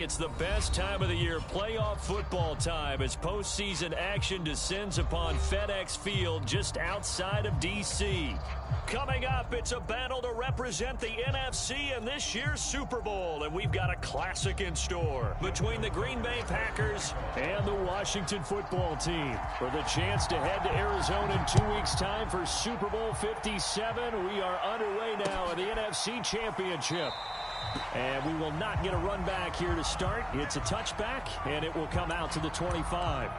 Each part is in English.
It's the best time of the year, playoff football time, as postseason action descends upon FedEx Field just outside of D.C. Coming up, it's a battle to represent the NFC in this year's Super Bowl, and we've got a classic in store between the Green Bay Packers and the Washington football team. For the chance to head to Arizona in 2 weeks' time for Super Bowl 57, we are underway now in the NFC Championship. And we will not get a run back here to start. It's a touchback, and it will come out to the 25.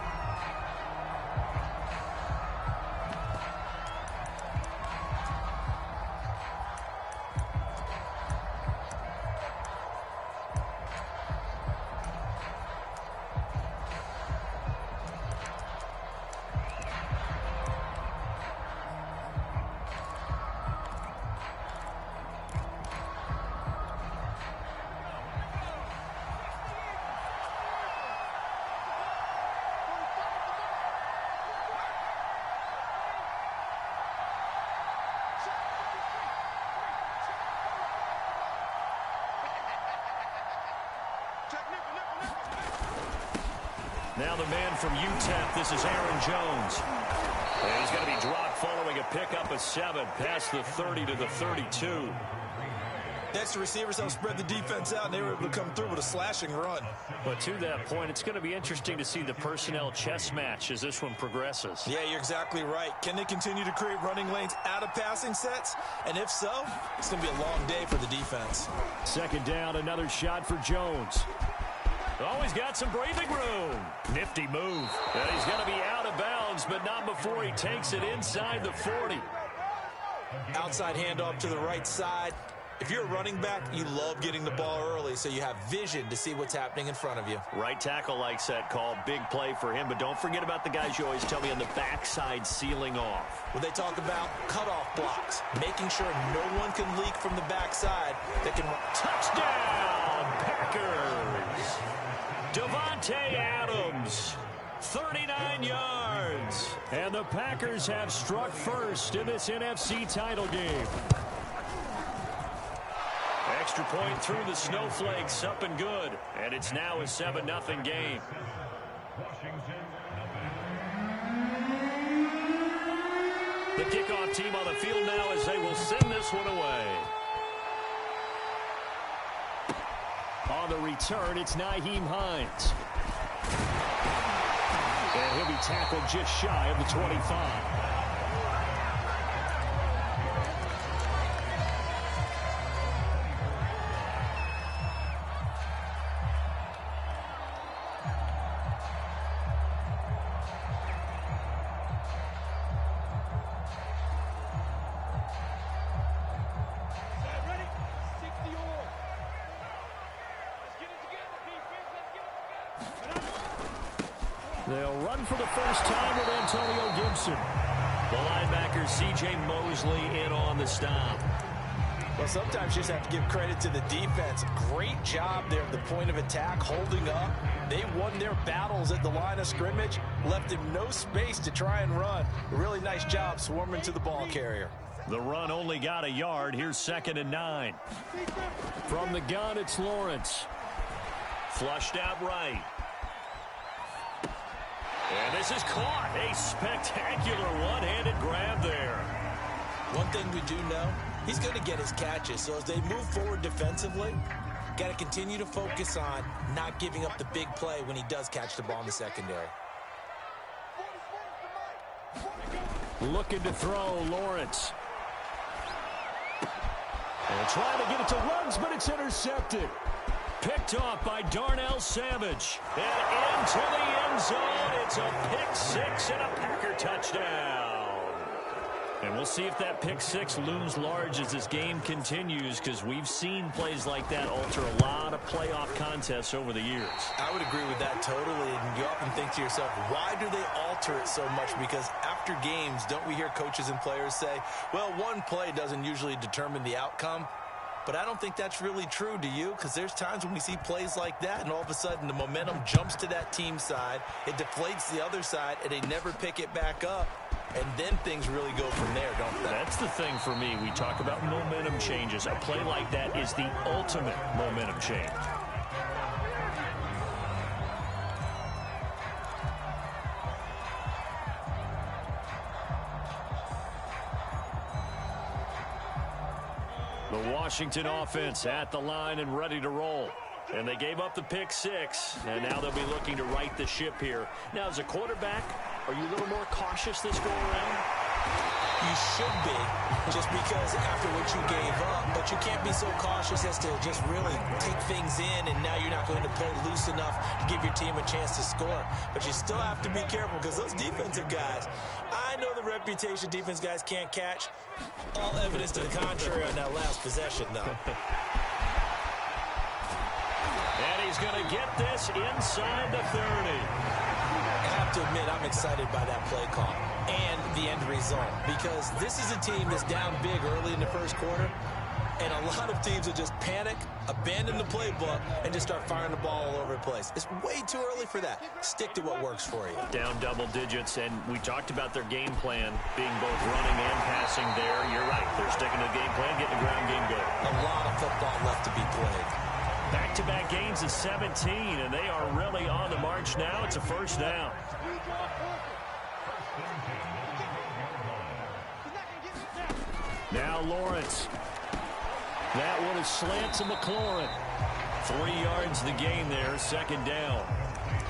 Now the man from UTEP, this is Aaron Jones. And he's going to be dropped following a pickup of 7 past the 30 to the 32. Next, the receivers helped spread the defense out, and they were able to come through with a slashing run. But to that point, it's going to be interesting to see the personnel chess match as this one progresses. Yeah, you're exactly right. Can they continue to create running lanes out of passing sets? And if so, it's going to be a long day for the defense. Second down, another shot for Jones. Oh, he's got some breathing room. Nifty move. And he's going to be out of bounds, but not before he takes it inside the 40. Outside handoff to the right side. If you're a running back, you love getting the ball early so you have vision to see what's happening in front of you. Right tackle likes that call. Big play for him, but don't forget about the guys you always tell me on the backside sealing off. When they talk about cutoff blocks, making sure no one can leak from the backside that can run. Touchdown, Packers! Davante Adams, 39 yards. And the Packers have struck first in this NFC title game. Extra point through the snowflakes, up and good. And it's now a 7-0 game. The kickoff team on the field now as they will send this one away. On the return, it's Nyheim Hines. And he'll be tackled just shy of the 25. They'll run for the first time with Antonio Gibson. The linebacker C.J. Mosley in on the stop. Well, sometimes you just have to give credit to the defense. Great job there at the point of attack, holding up. They won their battles at the line of scrimmage, left him no space to try and run. A really nice job swarming to the ball carrier. The run only got a yard. Here's 2nd and 9. From the gun, it's Lawrence. Flushed out right. And this is caught. A spectacular one-handed grab there. One thing we do know, he's going to get his catches. So as they move forward defensively, got to continue to focus on not giving up the big play when he does catch the ball in the secondary. Looking to throw, Lawrence. And trying to get it to Ruggs, but it's intercepted. Picked off by Darnell Savage. And into the end zone. It's a pick six and a Packer touchdown. And we'll see if that pick six looms large as this game continues, because we've seen plays like that alter a lot of playoff contests over the years. I would agree with that totally. And you often think to yourself, why do they alter it so much? Because after games, don't we hear coaches and players say, well, one play doesn't usually determine the outcome? But I don't think that's really true, do you? Because there's times when we see plays like that, and all of a sudden the momentum jumps to that team side, it deflates the other side, and they never pick it back up. And then things really go from there, don't they? That's the thing for me. We talk about momentum changes. A play like that is the ultimate momentum change. The Washington offense at the line and ready to roll. And they gave up the pick six, and now they'll be looking to right the ship here. Now, as a quarterback, are you a little more cautious this go-around? You should be, just because after what you gave up, but you can't be so cautious as to just really take things in, and now you're not going to play loose enough to give your team a chance to score. But you still have to be careful because those defensive guys, I know the reputation defense guys can't catch. All evidence to the contrary on that last possession, though. And he's going to get this inside the 30. I have to admit, I'm excited by that play call and the end result, because this is a team that's down big early in the first quarter, and a lot of teams will just panic, abandon the playbook, and just start firing the ball all over the place. It's way too early for that. Stick to what works for you. Down double digits, and we talked about their game plan being both running and passing there. You're right. They're sticking to the game plan, getting the ground game going. A lot of football left to be played. Back-to-back gains of 17, and they are really on the march now. It's a first down. Now Lawrence. That one is slant to McLaurin. 3 yards the gain there, second down.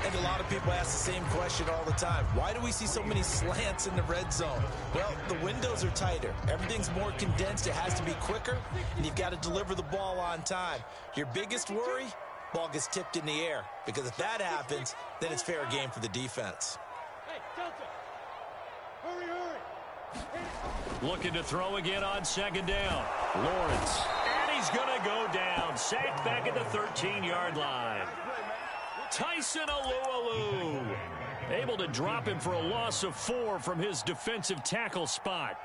And a lot of people ask the same question all the time. Why do we see so many slants in the red zone? Well, the windows are tighter. Everything's more condensed. It has to be quicker, and you've got to deliver the ball on time. Your biggest worry, ball gets tipped in the air, because if that happens, then it's fair game for the defense. Hey, Delta. Hurry. Looking to throw again on second down. Lawrence. And he's going to go down. Sacked back at the 13-yard line. Tyson Alualu able to drop him for a loss of 4 from his defensive tackle spot.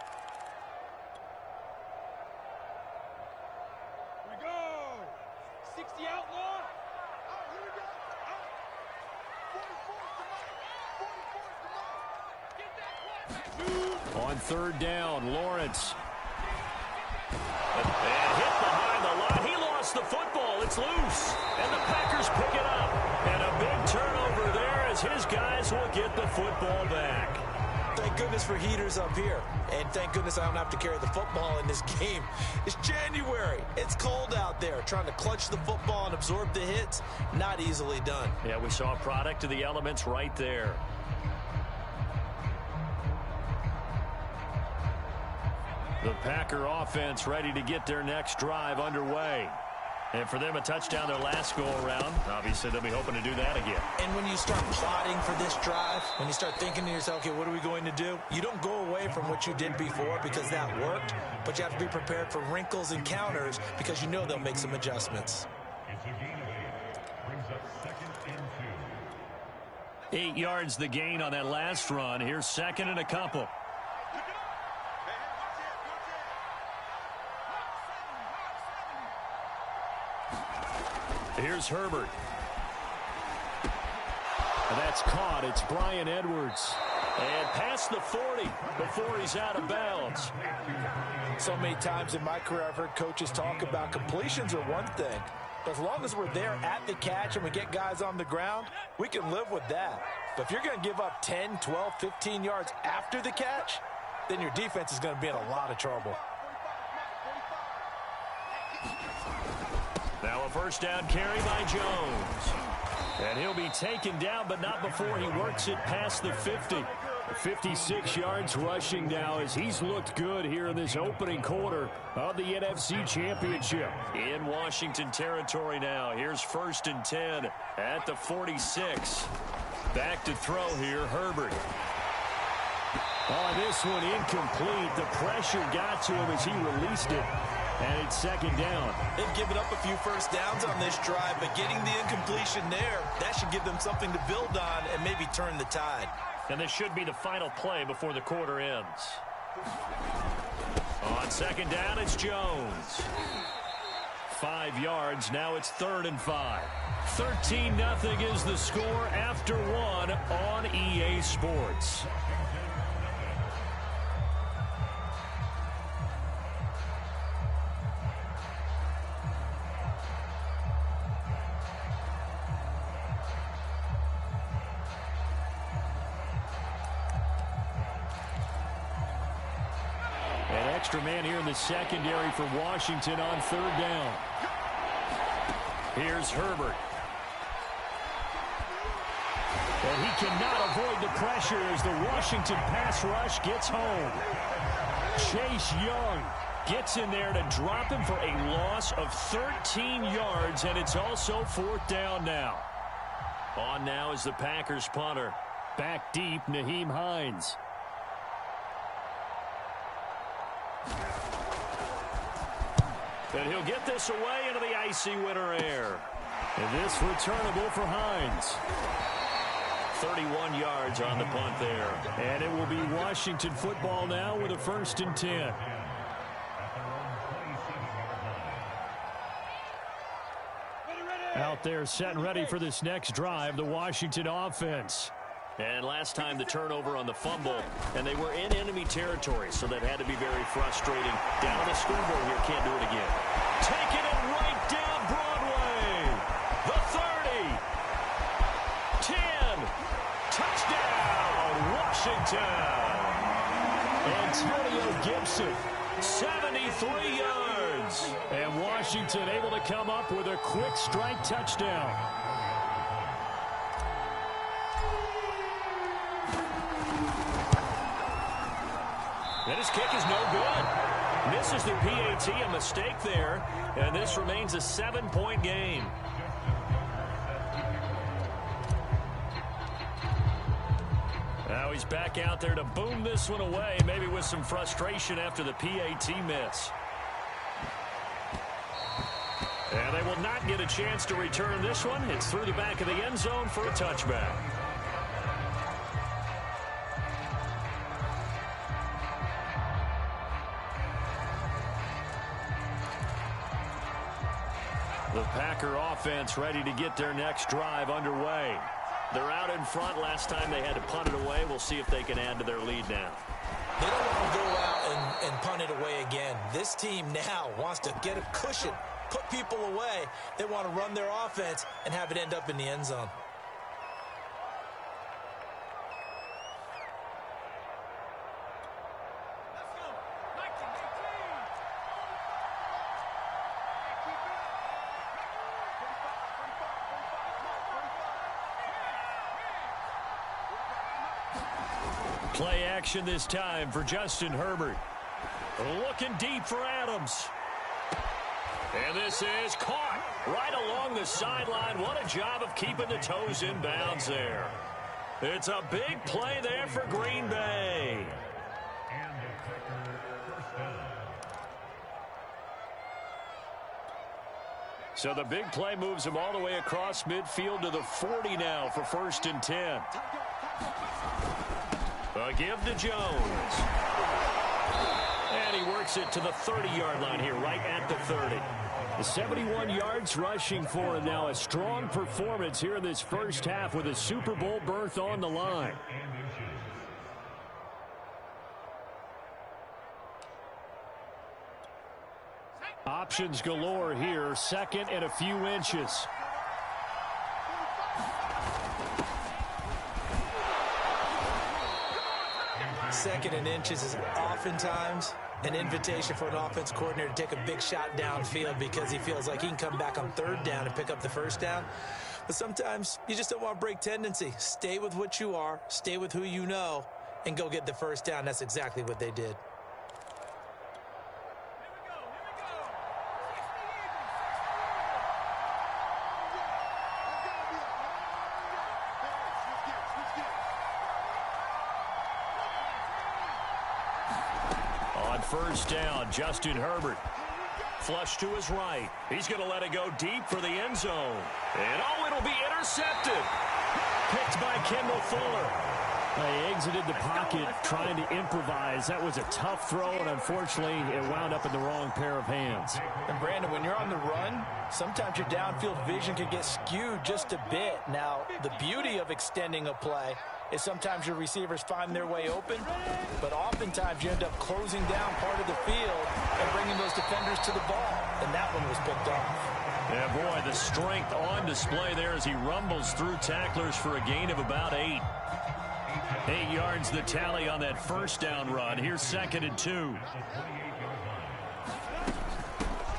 Here we go. 60 outlaw. Here we go. 44 On third down, Lawrence. And hit behind the line. He lost the football. It's loose. And the Packers pick it up. And a big turnover there as his guys will get the football back. Thank goodness for heaters up here. And thank goodness I don't have to carry the football in this game. It's January. It's cold out there. Trying to clutch the football and absorb the hits, not easily done. Yeah, we saw a product of the elements right there. The Packer offense ready to get their next drive underway. And for them, a touchdown their last go-around. Obviously, they'll be hoping to do that again. And when you start plotting for this drive, when you start thinking to yourself, okay, what are we going to do? You don't go away from what you did before because that worked, but you have to be prepared for wrinkles and counters because you know they'll make some adjustments. 8 yards the gain on that last run. Here's second and a couple. Here's Herbert. And that's caught. It's Brian Edwards. And past the 40 before he's out of bounds. So many times in my career, I've heard coaches talk about completions are one thing. But as long as we're there at the catch and we get guys on the ground, we can live with that. But if you're going to give up 10, 12, 15 yards after the catch, then your defense is going to be in a lot of trouble. Now a first down carry by Jones. And he'll be taken down, but not before he works it past the 50. 56 yards rushing now as he's looked good here in this opening quarter of the NFC Championship. In Washington territory now. Here's 1st and 10 at the 46. Back to throw here, Herbert. Oh, this one incomplete. The pressure got to him as he released it. And it's second down. They've given up a few first downs on this drive, but getting the incompletion there, that should give them something to build on and maybe turn the tide. And this should be the final play before the quarter ends. On second down, it's Jones. 5 yards. Now it's 3rd and 5. 13-0 is the score after 1 on EA Sports. extra man here in the secondary for Washington on third down. Here's Herbert. And he cannot avoid the pressure as the Washington pass rush gets home. Chase Young gets in there to drop him for a loss of 13 yards, and it's also fourth down now. On now is the Packers punter. Back deep, Nyheim Hines. And he'll get this away into the icy winter air. And this returnable for Hines. 31 yards on the punt there. And it will be Washington football now with a 1st and 10. Out there set and ready for this next drive, the Washington offense. And last time the turnover on the fumble, and they were in enemy territory, so that had to be very frustrating. Down the scoreboard here, can't do it again. Taking it right down Broadway. The 30. 10. Touchdown, Washington. Antonio Gibson, 73 yards. And Washington able to come up with a quick strike touchdown. And his kick is no good. Misses the PAT, a mistake there. And this remains a 7-point game. Now he's back out there to boom this one away, maybe with some frustration after the PAT miss. And they will not get a chance to return this one. It's through the back of the end zone for a touchback. The Packer offense ready to get their next drive underway. They're out in front. Last time they had to punt it away. We'll see if they can add to their lead now. They don't want to go out and punt it away again. This team now wants to get a cushion, put people away. They want to run their offense and have it end up in the end zone. Play action this time for Justin Herbert. Looking deep for Adams. And this is caught right along the sideline. What a job of keeping the toes in bounds there. It's a big play there for Green Bay. So the big play moves him all the way across midfield to the 40 now for 1st and 10. A give to Jones. And he works it to the 30-yard line here, right at the 30. The 71 yards rushing for him now. A strong performance here in this first half with a Super Bowl berth on the line. Options galore here. 2nd and a few inches. Second and inches is oftentimes an invitation for an offense coordinator to take a big shot downfield because he feels like he can come back on 3rd down and pick up the 1st down. But sometimes you just don't want to break tendency. Stay with what you are, stay with who you know, and go get the 1st down. That's exactly what they did. On 1st down, Justin Herbert. Flush to his right. He's going to let it go deep for the end zone. And it'll be intercepted. Picked by Kendall Fuller. They exited the pocket trying to improvise. That was a tough throw, and unfortunately, it wound up in the wrong pair of hands. And Brandon, when you're on the run, sometimes your downfield vision can get skewed just a bit. Now, the beauty of extending a play is sometimes your receivers find their way open, but oftentimes you end up closing down part of the field and bringing those defenders to the ball, and that one was picked off. Yeah, boy, the strength on display there as he rumbles through tacklers for a gain of about 8. 8 yards the tally on that first down run. Here's 2nd and 2.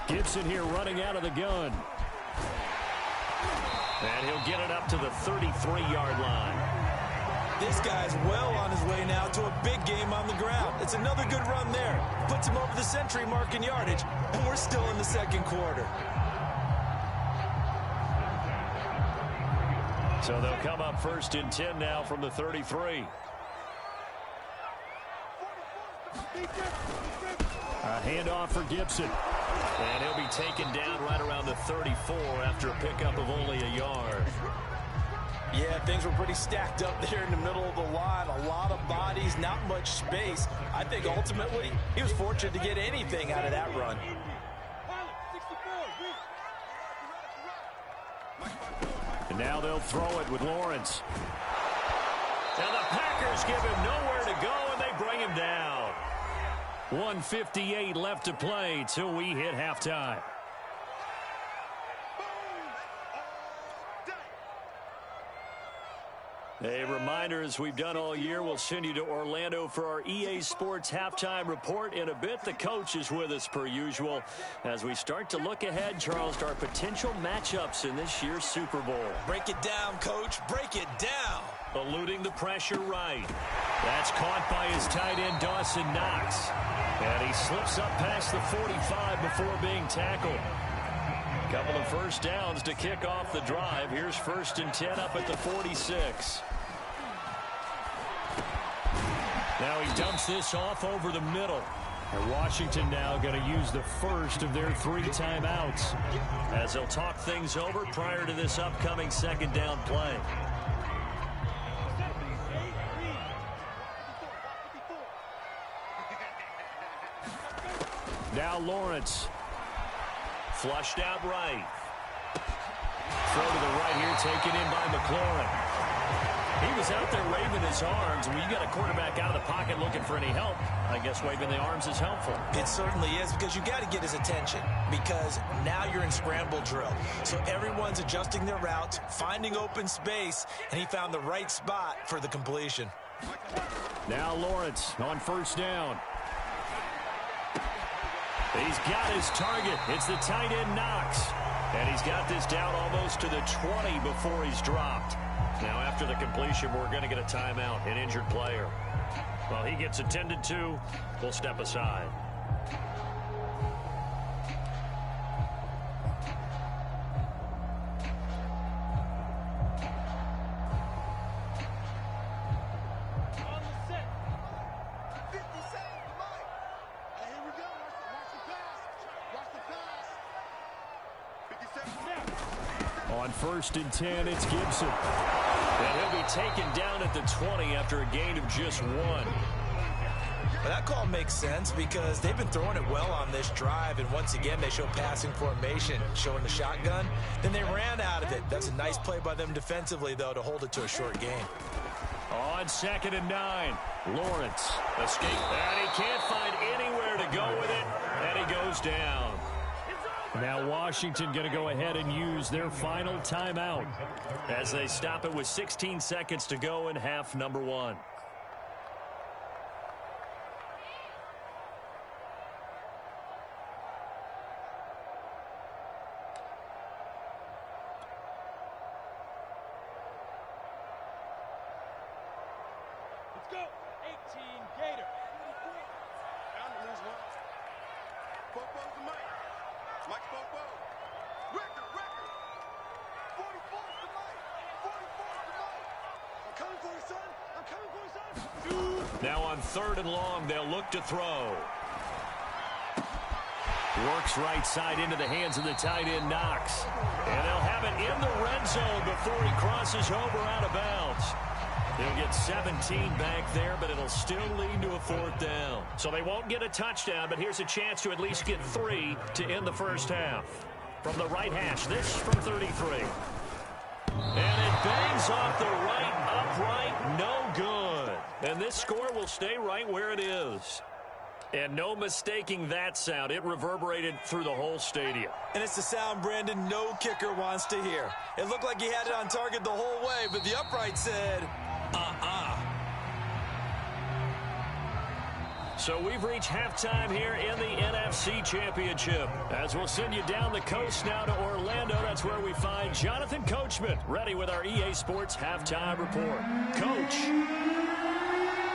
Gibson here running out of the gun. And he'll get it up to the 33-yard line. This guy's well on his way now to a big game on the ground. It's another good run there. Puts him over the century mark in yardage, and we're still in the second quarter. So they'll come up 1st and 10 now from the 33. A handoff for Gibson. And he'll be taken down right around the 34 after a pickup of only a yard. Yeah, things were pretty stacked up there in the middle of the line. A lot of bodies, not much space. I think ultimately he was fortunate to get anything out of that run. And now they'll throw it with Lawrence. And the Packers give him nowhere to go, and they bring him down. 1:58 left to play till we hit halftime. A reminder, as we've done all year, we'll send you to Orlando for our EA Sports Halftime Report. In a bit, the coach is with us per usual as we start to look ahead, Charles, to our potential matchups in this year's Super Bowl. Break it down, Coach. Break it down. Eluding the pressure right. That's caught by his tight end, Dawson Knox. And he slips up past the 45 before being tackled. Couple of first downs to kick off the drive. Here's 1st and 10 up at the 46. Now he dumps this off over the middle. And Washington now going to use the first of their 3 timeouts as they'll talk things over prior to this upcoming 2nd down play. Now Lawrence. Flushed out right. Throw to the right here, taken in by McLaurin. He was out there waving his arms. When you got a quarterback out of the pocket looking for any help, I guess waving the arms is helpful. It certainly is, because you got to get his attention, because now you're in scramble drill. So everyone's adjusting their routes, finding open space, and he found the right spot for the completion. Now Lawrence on 1st down. He's got his target. It's the tight end Knox. And he's got this down almost to the 20 before he's dropped. Now after the completion, we're going to get a timeout, an injured player. Well, he gets attended to. We'll step aside. On 1st and 10, it's Gibson. And he'll be taken down at the 20 after a gain of just 1. Well, that call makes sense because they've been throwing it well on this drive, and once again they show passing formation, showing the shotgun. Then they ran out of it. That's a nice play by them defensively, though, to hold it to a short gain. On 2nd and 9, Lawrence escape. And he can't find anywhere to go with it, and he goes down. Now Washington going to go ahead and use their final timeout as they stop it with 16 seconds to go in half number 1. Let's go. 18 Gator. Bound to lose one. Bobo's the mic. Mike's Bobo. Record. 44's the mic. 44's the mic. I'm coming for you, son. I'm coming for you, son. Now on 3rd and long, they'll look to throw. Works right side into the hands of the tight end Knox. And they'll have it in the red zone before he crosses over out of bounds. He'll get 17 back there, but it'll still lead to a 4th down. So they won't get a touchdown, but here's a chance to at least get 3 to end the first half. From the right hash, this from 33. And it bangs off the right upright, no good. And this score will stay right where it is. And no mistaking that sound. It reverberated through the whole stadium. And it's the sound, Brandon, no kicker wants to hear. It looked like he had it on target the whole way, but the upright said, So we've reached halftime here in the NFC Championship. As we'll send you down the coast now to Orlando, that's where we find Jonathan Coachman, ready with our EA Sports Halftime Report. Coach,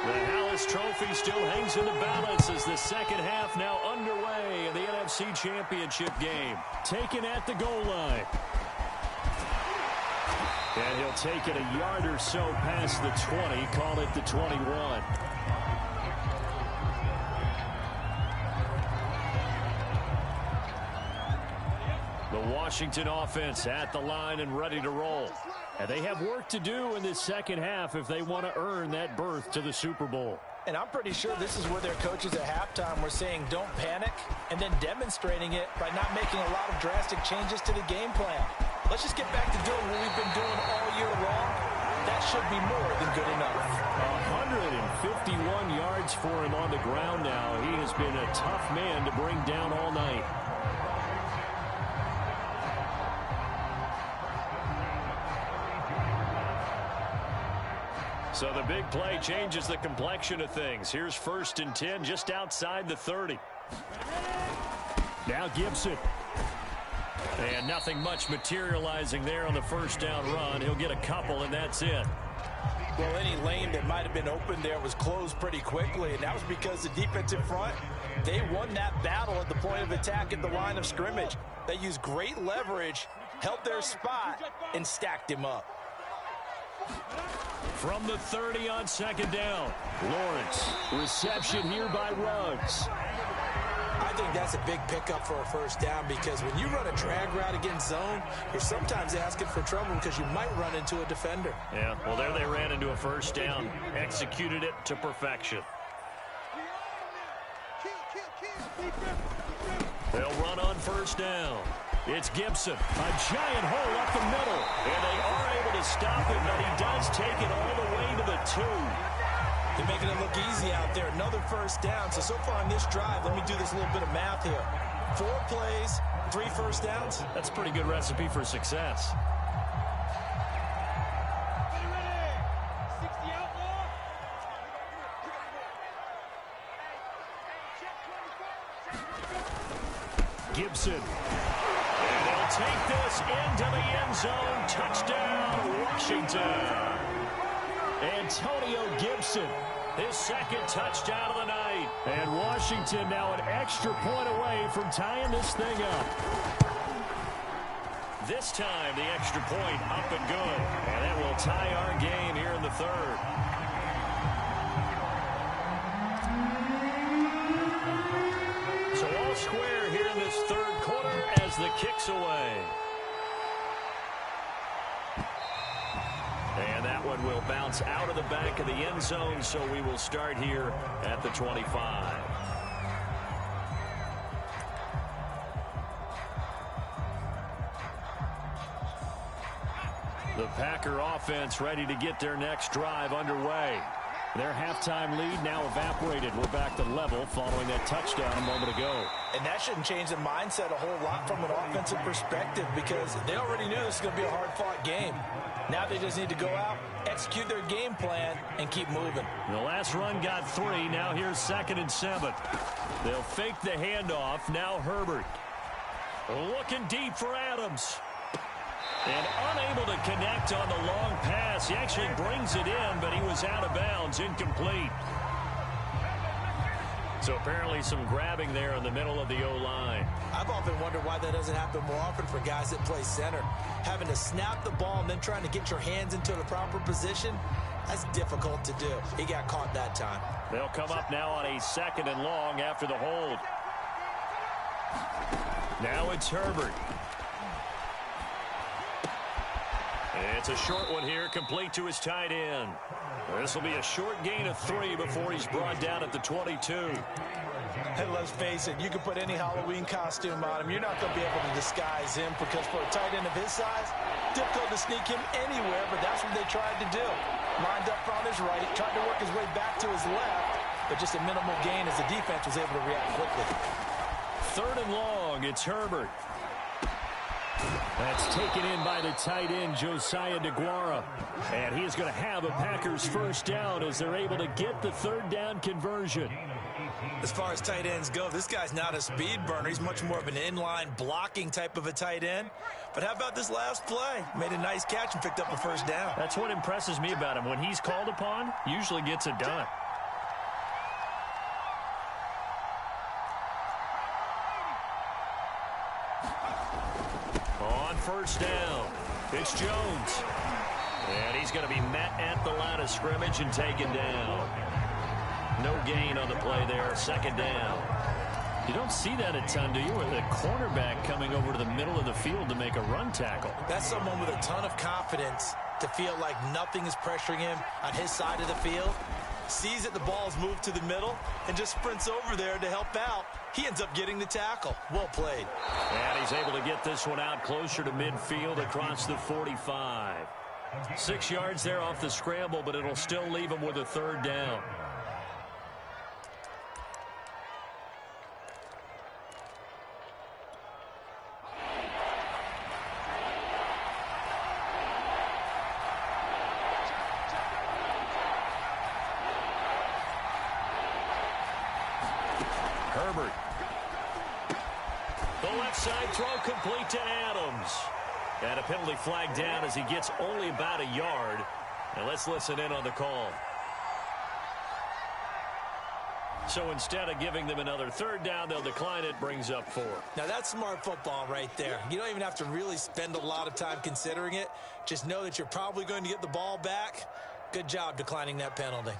the Hallis Trophy still hangs in the balance as the second half now underway in the NFC Championship game. Taken at the goal line. And he'll take it a yard or so past the 20, call it the 21. The Washington offense at the line and ready to roll. And they have work to do in this second half if they want to earn that berth to the Super Bowl. And I'm pretty sure this is where their coaches at halftime were saying don't panic, and then demonstrating it by not making a lot of drastic changes to the game plan. Let's just get back to doing what we've been doing all year long. That should be more than good enough. 151 yards for him on the ground now. He has been a tough man to bring down all night. So the big play changes the complexion of things. Here's 1st and 10 just outside the 30. Now Gibson. And nothing much materializing there on the first down run. He'll get a couple, and that's it. Well, any lane that might have been open there was closed pretty quickly, and that was because the defensive front, they won that battle at the point of attack at the line of scrimmage. They used great leverage, held their spot, and stacked him up. From the 30 on second down, Lawrence. Reception here by Ruggs. I think that's a big pickup for a first down because when you run a drag route against zone, you're sometimes asking for trouble because you might run into a defender. Yeah, well, there they ran into a first down. Executed it to perfection. They'll run on first down. It's Gibson. A giant hole up the middle. And they are able to stop it, but he does take it all the way to the 2. They're making it look easy out there. Another first down. So far on this drive, let me do this little bit of math here. 4 plays, 3 first downs. That's a pretty good recipe for success. Gibson. And they'll take this into the end zone. Touchdown, Washington. Antonio Gibson, his second touchdown of the night. And Washington now an extra point away from tying this thing up. This time, the extra point up and good. And that will tie our game here in the 3rd. So all square here in this 3rd quarter as the kick's away. And that one will bounce out of the back of the end zone, so we will start here at the 25. The Packer offense ready to get their next drive underway. Their halftime lead now evaporated. We're back to level following that touchdown a moment ago. And that shouldn't change the mindset a whole lot from an offensive perspective because they already knew this was going to be a hard-fought game. Now they just need to go out, execute their game plan, and keep moving. The last run got 3. Now here's 2nd and 7. They'll fake the handoff. Now Herbert. Looking deep for Adams. And unable to connect on the long pass. He actually brings it in, but he was out of bounds, incomplete. So apparently some grabbing there in the middle of the O-line. I've often wondered why that doesn't happen more often for guys that play center. Having to snap the ball and then trying to get your hands into the proper position, that's difficult to do. He got caught that time. They'll come up now on a 2nd and long after the hold. Now it's Herbert. It's a short one here, complete to his tight end. This will be a short gain of 3 before he's brought down at the 22. And let's face it, you can put any Halloween costume on him. You're not going to be able to disguise him because for a tight end of his size, difficult to sneak him anywhere, but that's what they tried to do. Lined up on his right, tried to work his way back to his left, but just a minimal gain as the defense was able to react quickly. 3rd and long, it's Herbert. That's taken in by the tight end, Josiah DeGuara. And he is going to have a Packers first down as they're able to get the third down conversion. As far as tight ends go, this guy's not a speed burner. He's much more of an inline blocking type of a tight end. But how about this last play? Made a nice catch and picked up a first down. That's what impresses me about him. When he's called upon, usually gets it done. On first down, it's Jones. And he's going to be met at the line of scrimmage and taken down. No gain on the play there, second down. You don't see that a ton, do you? With a cornerback coming over to the middle of the field to make a run tackle. That's someone with a ton of confidence to feel like nothing is pressuring him on his side of the field. Sees that the ball's moved to the middle and just sprints over there to help out. He ends up getting the tackle. Well played. And he's able to get this one out closer to midfield across the 45. 6 yards there off the scramble, but it'll still leave him with a third down. Herbert. The left side throw complete to Adams. And a penalty flag down as he gets only about a yard. And let's listen in on the call. So instead of giving them another third down, they'll decline it, brings up 4. Now that's smart football right there. You don't even have to really spend a lot of time considering it. Just know that you're probably going to get the ball back. Good job declining that penalty.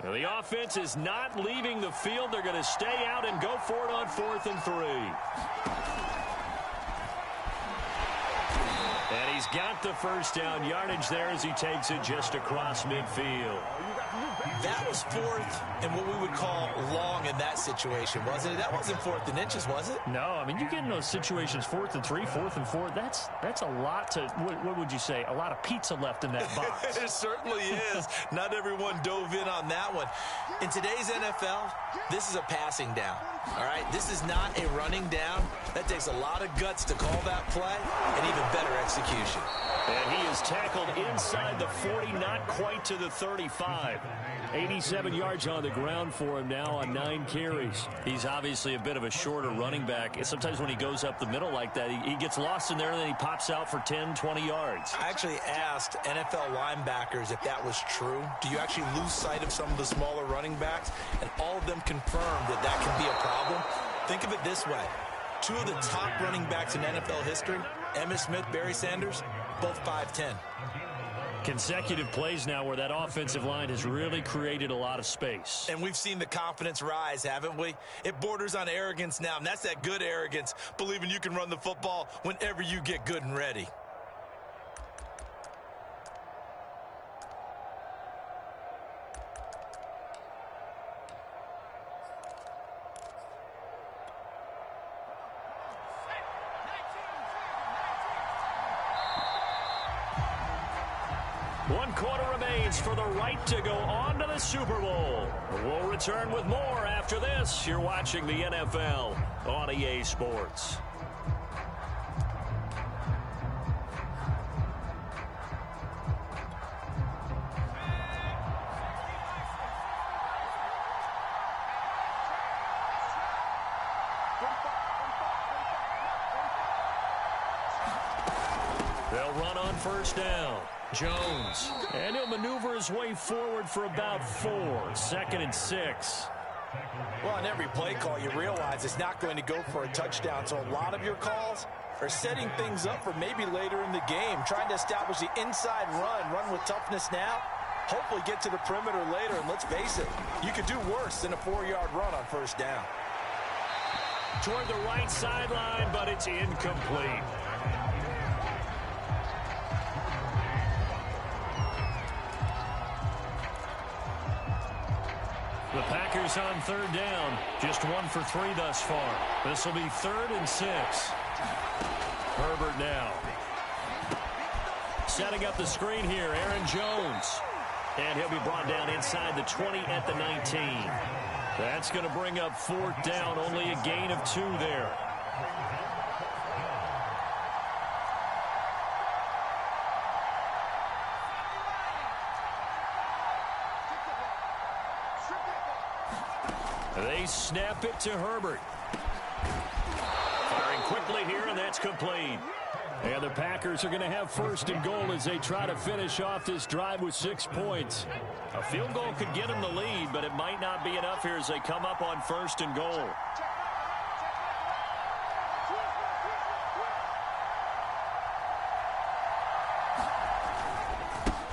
Well, the offense is not leaving the field. They're going to stay out and go for it on 4th and 3. And he's got the first down yardage there as he takes it just across midfield. That was 4th and what we would call long in that situation, wasn't it? That wasn't 4th and inches, was it? No, I mean, you get in those situations, 4th and 3, 4th and 4. That's a lot to, what would you say, a lot of pizza left in that box. It certainly is. Not everyone dove in on that one. In today's NFL, this is a passing down. All right, this is not a running down. That takes a lot of guts to call that play and even better execution. And he is tackled inside the 40, not quite to the 35. 87 yards on the ground for him now on 9 carries. He's obviously a bit of a shorter running back. Sometimes when he goes up the middle like that, he gets lost in there and then he pops out for 10, 20 yards. I actually asked NFL linebackers if that was true. Do you actually lose sight of some of the smaller running backs? And all of them confirmed that that can be a problem. Think of it this way. 2 of the top running backs in NFL history, Emmitt Smith, Barry Sanders, both 5'10". Consecutive plays now where that offensive line has really created a lot of space. And we've seen the confidence rise, haven't we? It borders on arrogance now, and that's that good arrogance, believing you can run the football whenever you get good and ready. One quarter remains for the right to go on to the Super Bowl. We'll return with more after this. You're watching the NFL on EA Sports. They'll run on first down. Jones. And he'll maneuver his way forward for about 4. 2nd and 6. Well, on every play call, you realize it's not going to go for a touchdown. So a lot of your calls are setting things up for maybe later in the game, trying to establish the inside run with toughness now, hopefully get to the perimeter later. And let's face it, you could do worse than a 4-yard run on first down. Toward the right sideline, but it's incomplete. The Packers on third down. Just 1 for 3 thus far. This will be 3rd and 6. Herbert now. Setting up the screen here, Aaron Jones. And he'll be brought down inside the 20 at the 19. That's going to bring up 4th down. Only a gain of 2 there. They snap it to Herbert. Firing quickly here, and that's complete. And the Packers are going to have 1st and goal as they try to finish off this drive with 6 points. A field goal could get them the lead, but it might not be enough here as they come up on 1st and goal.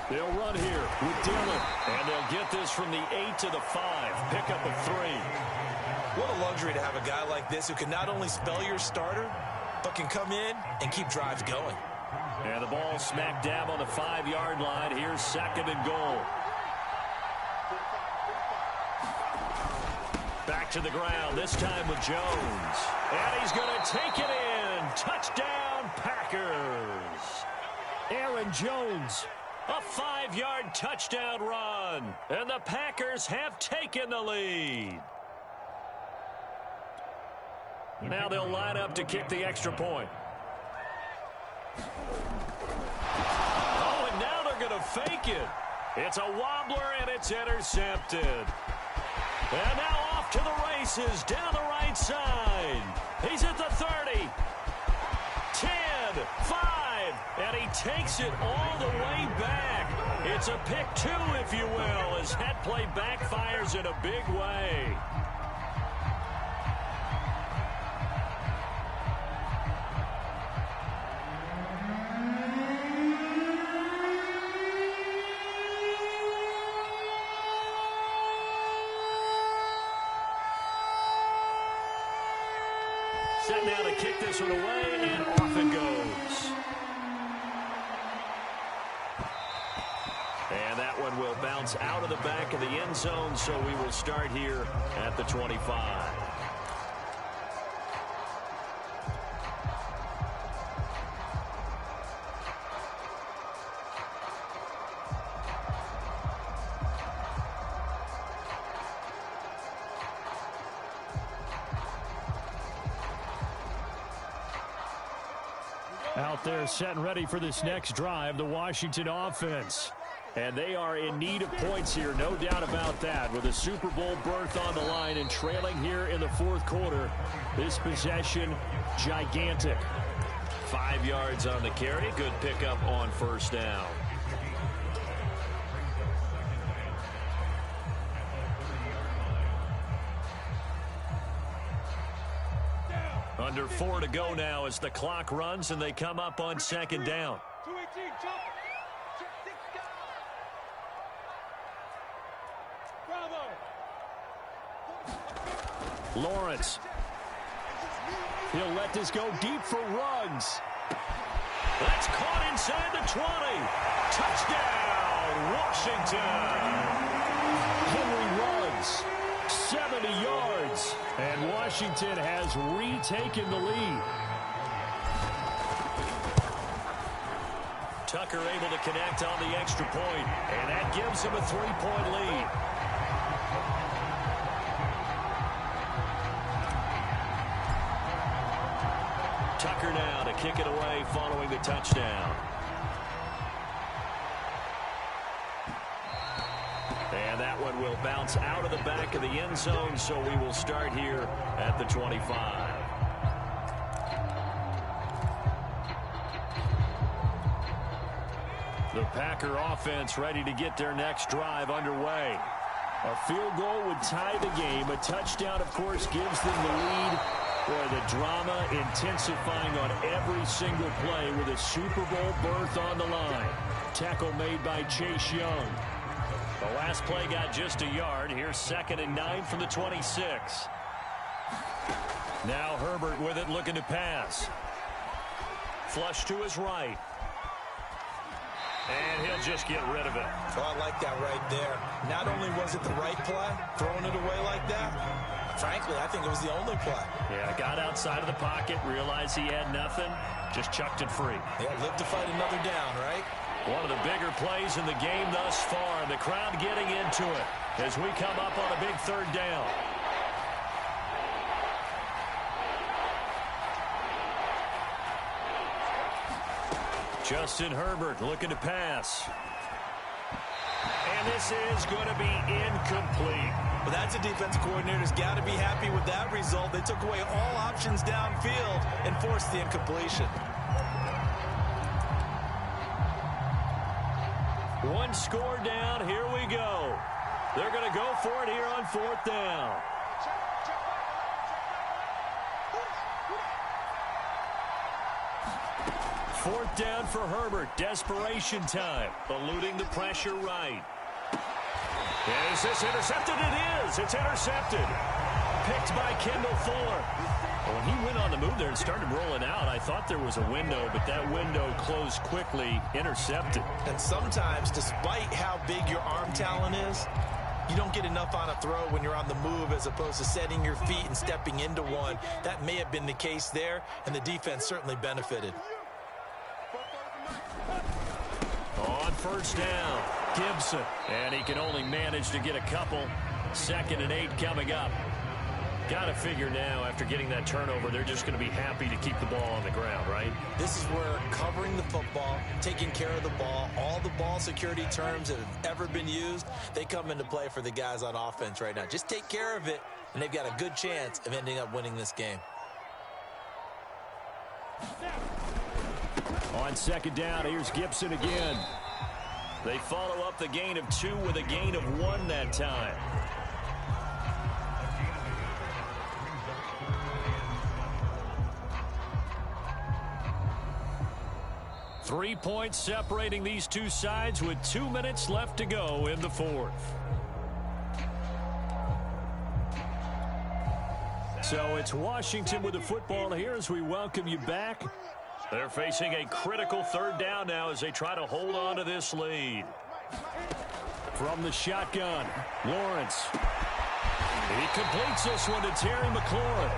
They'll run here with Dillon, and they'll get this from the 8 to the 5. Pickup of 3. What a luxury to have a guy like this who can not only spell your starter, but can come in and keep drives going. And the ball smack dab on the 5-yard line. Here's 2nd and goal. Back to the ground, this time with Jones. And he's going to take it in. Touchdown, Packers. Aaron Jones. A 5-yard touchdown run. And the Packers have taken the lead. Now they'll line up to kick the extra point. Oh, and now they're going to fake it. It's a wobbler, and it's intercepted. And now off to the races down the right side. He's at the 30. 10, 5, and he takes it all the way back. It's a pick 2, if you will, as that play backfires in a big way. Set now to kick this one away, and off it goes. And that one will bounce out of the back of the end zone, so we will start here at the 25. Out there set and ready for this next drive, the Washington offense. And they are in need of points here, no doubt about that. With a Super Bowl berth on the line and trailing here in the 4th quarter, this possession, gigantic. 5 yards on the carry, good pickup on 1st down. Under 4 to go now as the clock runs and they come up on 2nd down. 218, jump. Bravo. Lawrence. He'll let this go deep for Ruggs. That's caught inside the 20. Touchdown, Washington. Henry Ruggs. 70 yards, and Washington has retaken the lead. Tucker able to connect on the extra point, and that gives him a 3-point lead. Tucker now to kick it away following the touchdown. And that one will bounce out of the back of the end zone, so we will start here at the 25. The Packer offense ready to get their next drive underway. A field goal would tie the game. A touchdown, of course, gives them the lead. Boy, the drama intensifying on every single play with a Super Bowl berth on the line. Tackle made by Chase Young. The last play got just a yard. Here's 2nd and 9 from the 26. Now Herbert with it, looking to pass. Flush to his right. And he'll just get rid of it. Oh, I like that right there. Not only was it the right play, throwing it away like that, frankly, I think it was the only play. Yeah, got outside of the pocket, realized he had nothing, just chucked it free. Yeah, live to fight another down, right? One of the bigger plays in the game thus far, and the crowd getting into it as we come up on a big third down. Justin Herbert looking to pass. And this is going to be incomplete. Well, that's a defensive coordinator's got to be happy with that result. They took away all options downfield and forced the incompletion. One score down. Here we go. They're going to go for it here on fourth down. Fourth down for Herbert. Desperation time. Eluding the pressure right. And is this intercepted? It is. It's intercepted. Picked by Kendall Fuller. When he went on the move there and started rolling out, I thought there was a window, but that window closed quickly. Intercepted. And sometimes, despite how big your arm talent is, you don't get enough on a throw when you're on the move as opposed to setting your feet and stepping into one. That may have been the case there, and the defense certainly benefited. On first down, Gibson. And he can only manage to get a couple. 2nd and 8 coming up. Got to figure now, after getting that turnover, they're just going to be happy to keep the ball on the ground, right? This is where covering the football, taking care of the ball, all the ball security terms that have ever been used, they come into play for the guys on offense right now. Just take care of it, and they've got a good chance of ending up winning this game. On 2nd down, here's Gibson again. They follow up the gain of 2 with a gain of 1 that time. Three points separating these two sides with 2 minutes left to go in the fourth. So it's Washington with the football here as we welcome you back. They're facing a critical third down now as they try to hold on to this lead. From the shotgun, Lawrence. He completes this one to Terry McLaurin.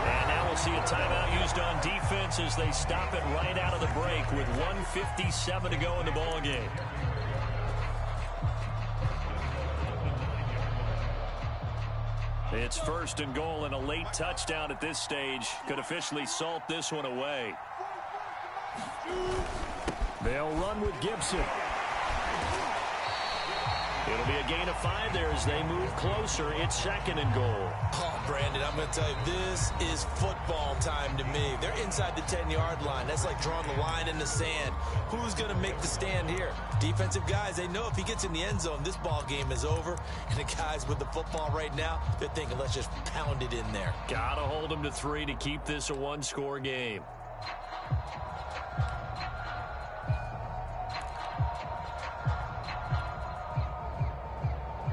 And now we'll see a timeout used on defense as they stop it right out of the break with 1:57 to go in the ballgame. It's 1st and goal, and a late touchdown at this stage could officially salt this one away. They'll run with Gibson. It'll be a gain of 5 there as they move closer. It's 2nd and goal. Oh, Brandon, I'm going to tell you, this is football time to me. They're inside the 10-yard line. That's like drawing the line in the sand. Who's going to make the stand here? Defensive guys, they know if he gets in the end zone, this ball game is over. And the guys with the football right now, they're thinking, let's just pound it in there. Got to hold them to 3 to keep this a one-score game.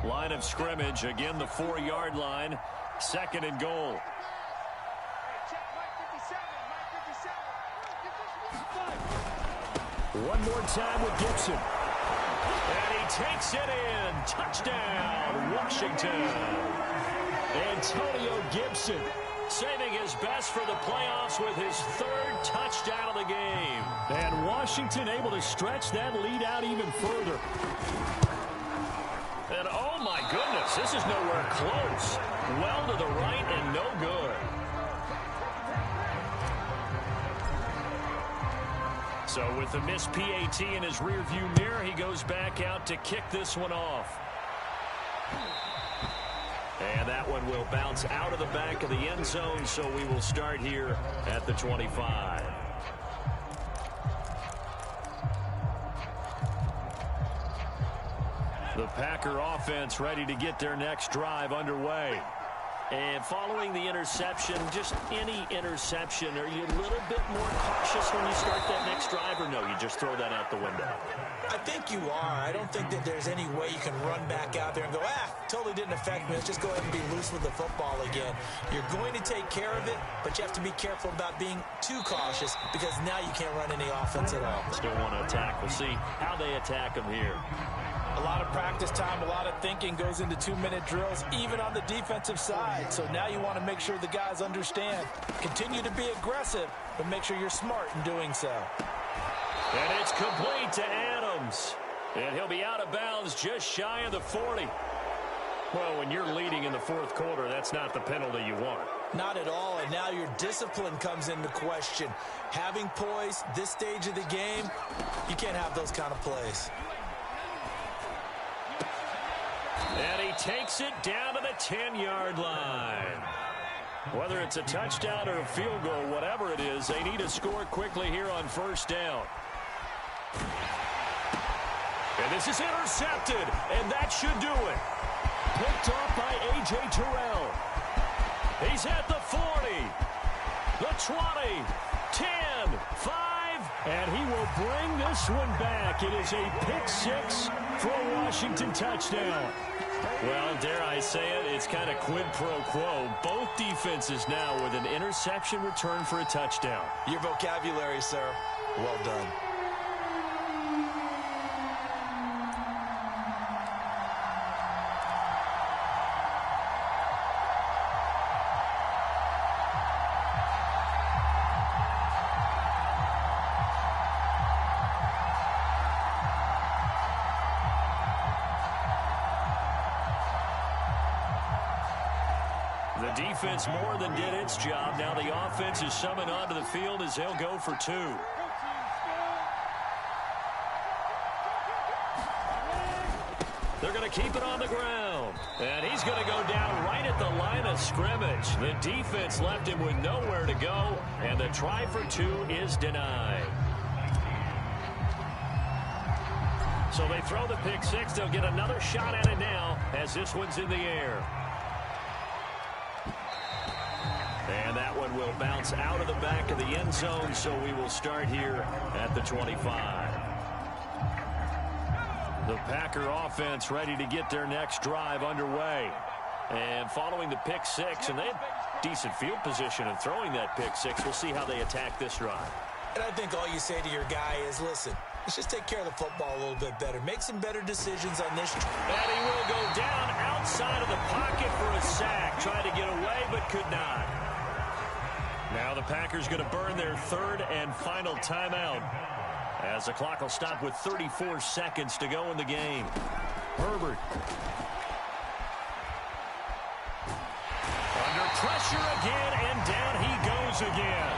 Line of scrimmage, again the 4-yard line, 2nd and goal. One more time with Gibson. And he takes it in. Touchdown, Washington. Antonio Gibson saving his best for the playoffs with his 3rd touchdown of the game. And Washington able to stretch that lead out even further. And oh my goodness, this is nowhere close. Well to the right and no good. So with the missed PAT in his rearview mirror, he goes back out to kick this one off. And that one will bounce out of the back of the end zone, so we will start here at the 25. The Packer offense ready to get their next drive underway. And following the interception, just any interception, are you a little bit more cautious when you start that next drive, or no, you just throw that out the window? I think you are. I don't think that there's any way you can run back out there and go, totally didn't affect me. Let's just go ahead and be loose with the football again. You're going to take care of it, but you have to be careful about being too cautious because now you can't run any offense at all. Still want to attack. We'll see how they attack them here. A lot of practice time, a lot of thinking goes into 2-minute drills, even on the defensive side. So now you want to make sure the guys understand. Continue to be aggressive, but make sure you're smart in doing so. And it's complete to Adams. And he'll be out of bounds just shy of the 40. Well, when you're leading in the fourth quarter, that's not the penalty you want. Not at all, and now your discipline comes into question. Having poise this stage of the game, you can't have those kind of plays. And he takes it down to the 10-yard line. Whether it's a touchdown or a field goal, whatever it is, they need to score quickly here on first down. And this is intercepted, and that should do it. Picked off by A.J. Terrell. He's at the 40, the 20, 10, 5, and he will bring this one back. It is a pick six for a Washington touchdown. Well, dare I say it, it's kind of quid pro quo. Both defenses now with an interception return for a touchdown. Your vocabulary, sir. Well done. The defense more than did its job. Now the offense is summoned onto the field as they'll go for two. They're going to keep it on the ground. And he's going to go down right at the line of scrimmage. The defense left him with nowhere to go, and the try for two is denied. So they throw the pick six. They'll get another shot at it now as this one's in the air. And that one will bounce out of the back of the end zone, so we will start here at the 25. The Packer offense ready to get their next drive underway. And following the pick six, and they have decent field position in throwing that pick six. We'll see how they attack this drive. And I think all you say to your guy is, listen, let's just take care of the football a little bit better. Make some better decisions on this. And he will go down outside of the pocket for a sack. Tried to get away, but could not. Now the Packers going to burn their third and final timeout as the clock will stop with 34 seconds to go in the game. Herbert. Under pressure again, and down he goes again.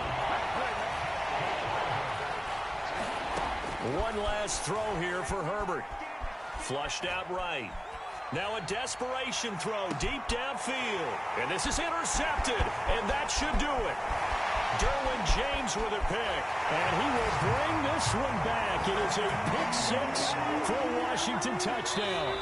One last throw here for Herbert. Flushed out right. Now a desperation throw deep downfield. And this is intercepted, and that should do it. Derwin James with a pick, and he will bring this one back. It is a pick six for a Washington touchdown.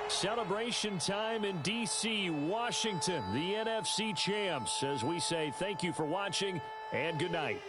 Celebration time in D.C., Washington, the NFC champs, as we say thank you for watching and good night.